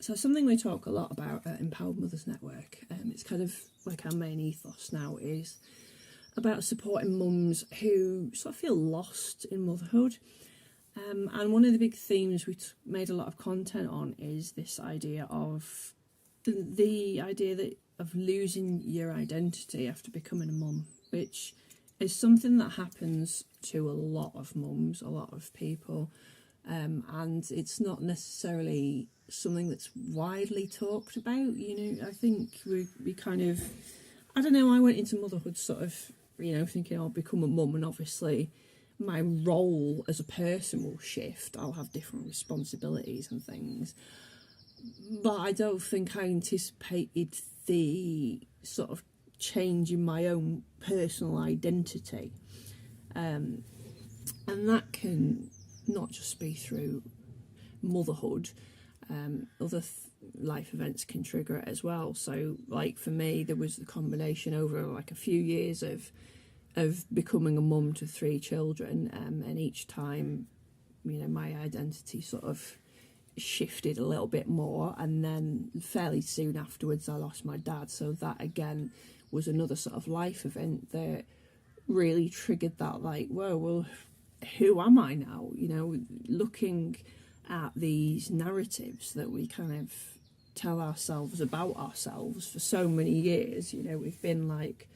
So something we talk a lot about at Empowered Mothers Network, it's kind of like our main ethos now, is about supporting mums who sort of feel lost in motherhood. And one of the big themes we made a lot of content on is this idea of the idea that of losing your identity after becoming a mum, which is something that happens to a lot of mums, a lot of people, and it's not necessarily something that's widely talked about. I think we kind of, I don't know, I went into motherhood sort of, thinking I'll become a mum, and obviously my role as a person will shift. I'll have different responsibilities and things. But I don't think I anticipated the sort of change in my own personal identity. And that can not just be through motherhood, other life events can trigger it as well. So like for me, there was the combination over like a few years of becoming a mum to 3 children, and each time, my identity sort of shifted a little bit more, and then fairly soon afterwards I lost my dad, so that again was another sort of life event that really triggered that, like, whoa, well, who am I now? Looking at these narratives that we kind of tell ourselves about ourselves for so many years. We've been like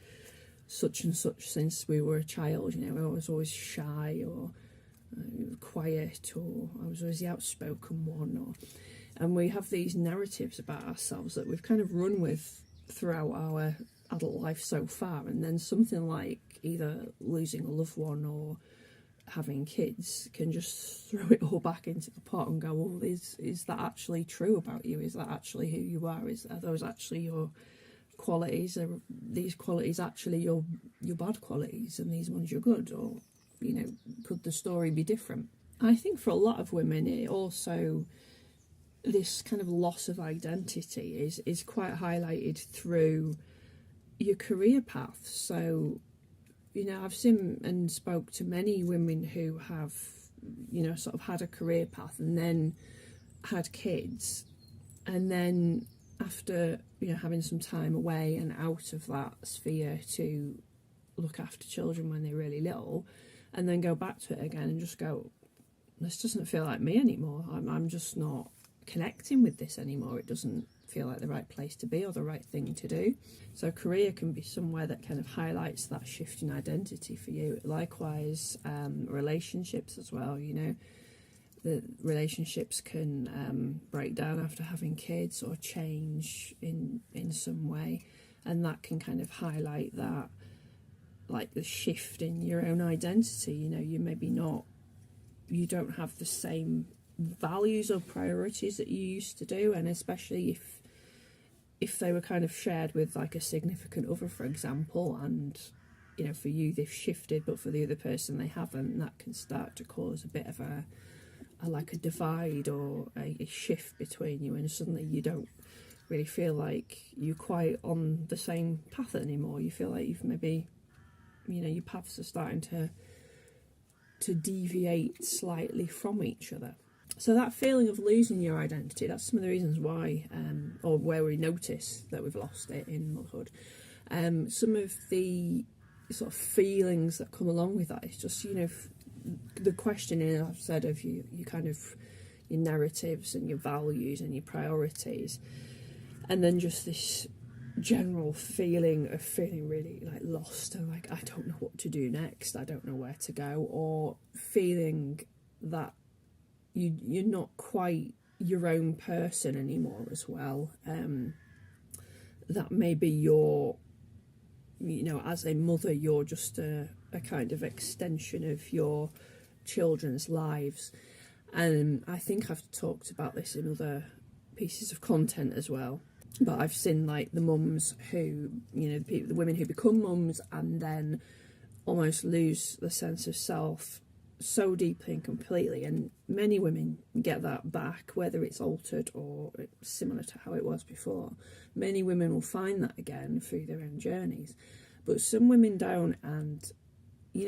such and such since we were a child. I was always shy, or quiet, or I was always the outspoken one, and we have these narratives about ourselves that we've kind of run with throughout our adult life so far, and then something like either losing a loved one or having kids can just throw it all back into the pot and go, well, is that actually true about you? Is that actually who you are? Are those actually your qualities? Are these qualities actually your bad qualities, and these ones you're good? Or could the story be different? I think for a lot of women, it also, this kind of loss of identity is quite highlighted through your career path. So I've seen and spoke to many women who have sort of had a career path and then had kids, and then after having some time away and out of that sphere to look after children when they're really little, and then go back to it again and just go, this doesn't feel like me anymore. I'm just not connecting with this anymore. It doesn't feel like the right place to be or the right thing to do. So career can be somewhere that kind of highlights that shift in identity for you. Likewise, relationships as well. The relationships can break down after having kids or change in some way, and that can kind of highlight that, like the shift in your own identity. You don't have the same values or priorities that you used to do, and especially if they were kind of shared with like a significant other, for example, and for you they've shifted, but for the other person they haven't, that can start to cause a bit of a divide or a shift between you, and suddenly you don't really feel like you're quite on the same path anymore. You feel like you've maybe, your paths are starting to deviate slightly from each other. So that feeling of losing your identity, that's some of the reasons why, or where we notice that we've lost it in motherhood. Some of the sort of feelings that come along with that is just, the questioning, I've said, of you kind of your narratives and your values and your priorities, and then just this general feeling of feeling really like lost and like I don't know what to do next, I don't know where to go, or feeling that you're not quite your own person anymore as well. That maybe you're, as a mother, you're just a kind of extension of your children's lives. And I think I've talked about this in other pieces of content as well. But I've seen like the mums who, the women who become mums and then almost lose the sense of self so deeply and completely, and many women get that back, whether it's altered or similar to how it was before. Many women will find that again through their own journeys, but some women don't. And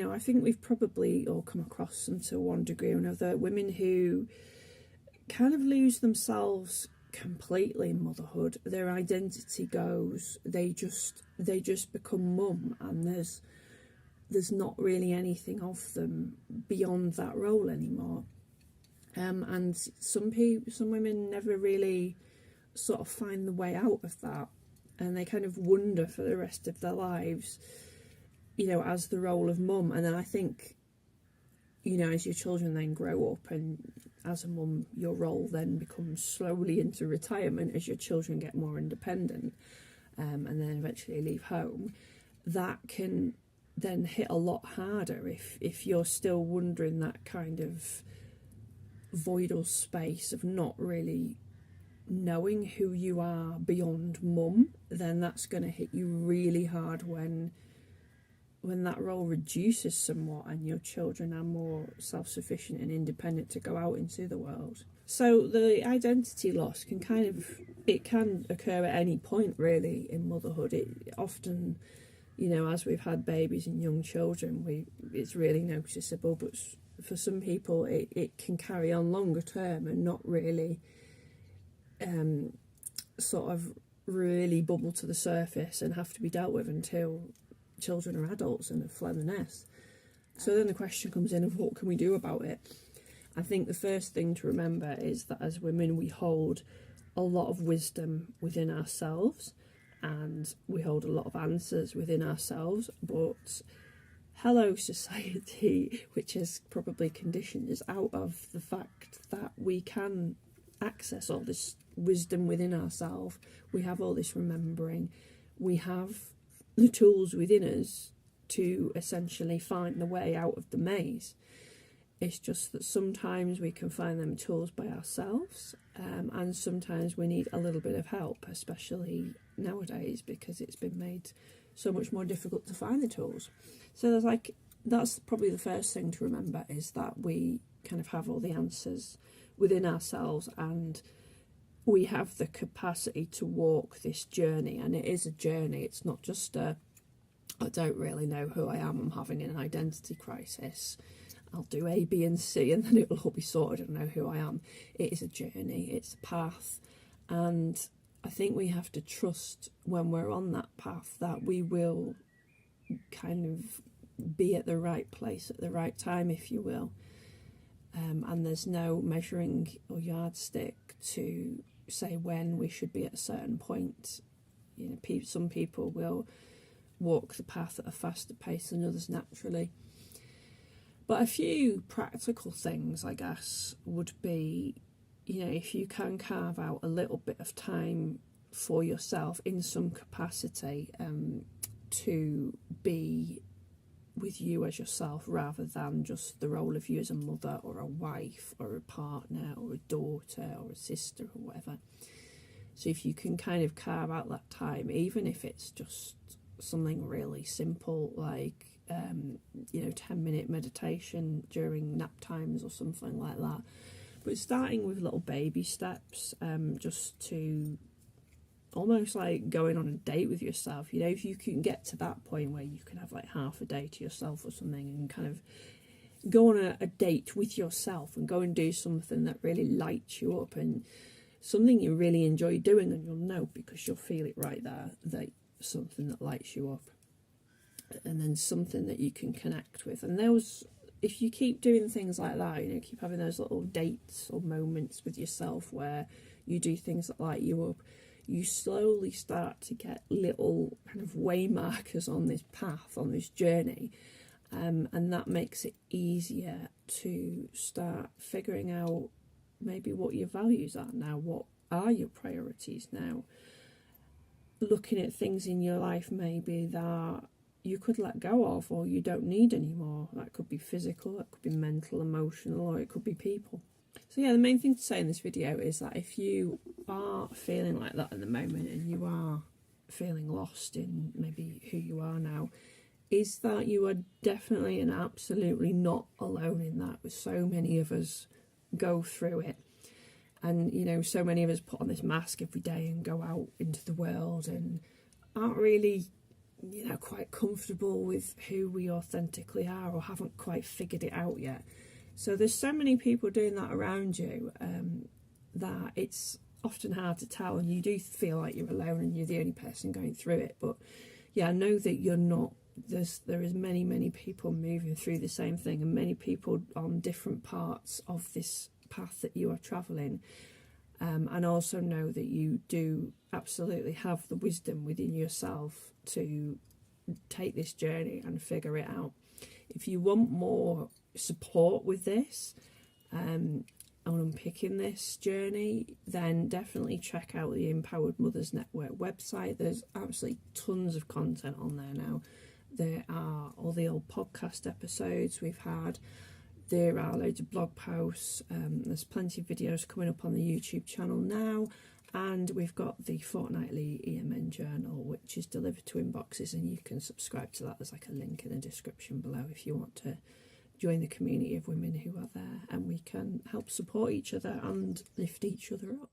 I think we've probably all come across them to one degree or another, women who kind of lose themselves completely in motherhood. Their identity goes, they just become mum, and there's not really anything of them beyond that role anymore. And some women never really sort of find the way out of that, and they kind of wonder for the rest of their lives, you know, as the role of mum. And then I think, you know, as your children then grow up, and as a mum, your role then becomes slowly into retirement as your children get more independent, and then eventually leave home. That can then hit a lot harder if you're still wondering that kind of void or space of not really knowing who you are beyond mum. Then that's going to hit you really hard when that role reduces somewhat and your children are more self-sufficient and independent to go out into the world. So the identity loss can occur at any point really in motherhood. It often, you know, as we've had babies and young children, it's really noticeable, but for some people it can carry on longer term and not really sort of really bubble to the surface and have to be dealt with until children are adults and have fled the nest. So then the question comes in of what can we do about it? I think the first thing to remember is that as women we hold a lot of wisdom within ourselves, and we hold a lot of answers within ourselves, but hello society, which has probably conditioned us out of the fact that we can access all this wisdom within ourselves. We have all this remembering, we have the tools within us to essentially find the way out of the maze. It's just that sometimes we can find them tools by ourselves, and sometimes we need a little bit of help, especially nowadays because it's been made so much more difficult to find the tools. So that's probably the first thing to remember, is that we kind of have all the answers within ourselves, and we have the capacity to walk this journey. And it is a journey. It's not just I don't really know who I am, I'm having an identity crisis, I'll do A, B and C and then it'll all be sorted, I know who I am. It is a journey, it's a path, and I think we have to trust when we're on that path that we will kind of be at the right place at the right time, if you will. And there's no measuring or yardstick to say when we should be at a certain point. You know, some people will walk the path at a faster pace than others naturally. But a few practical things, I guess, would be, you know, if you can carve out a little bit of time for yourself in some capacity to be with you as yourself, rather than just the role of you as a mother or a wife or a partner or a daughter or a sister or whatever. So if you can kind of carve out that time, even if it's just something really simple like 10-minute meditation during nap times or something like that, but starting with little baby steps, just to almost like going on a date with yourself. You know, if you can get to that point where you can have like half a day to yourself or something, and kind of go on a date with yourself and go and do something that really lights you up and something you really enjoy doing, and you'll know because you'll feel it right there that something that lights you up, and then something that you can connect with. And if you keep doing things like that, you know, keep having those little dates or moments with yourself where you do things that light you up, you slowly start to get little kind of way markers on this path, on this journey, and that makes it easier to start figuring out maybe what your values are now, what are your priorities now, looking at things in your life maybe that you could let go of or you don't need anymore. That could be physical, that could be mental, emotional, or it could be people. So yeah, the main thing to say in this video is that if you are feeling like that at the moment and you are feeling lost in maybe who you are now, is that you are definitely and absolutely not alone in that. With so many of us go through it, and you know, so many of us put on this mask every day and go out into the world and aren't really, you know, quite comfortable with who we authentically are, or haven't quite figured it out yet. So there's so many people doing that around you, that it's often hard to tell, and you do feel like you're alone and you're the only person going through it. But yeah, know that you're not. There is many people moving through the same thing, and many people on different parts of this path that you are travelling. And also know that you do absolutely have the wisdom within yourself to take this journey and figure it out. If you want more support with this, on unpicking this journey, then definitely check out the Empowered Mothers Network website. There's absolutely tons of content on there now. There are all the old podcast episodes we've had. There are loads of blog posts. There's plenty of videos coming up on the YouTube channel now. And we've got the fortnightly EMN journal, which is delivered to inboxes, and you can subscribe to that. There's like a link in the description below if you want to join the community of women who are there, and we can help support each other and lift each other up.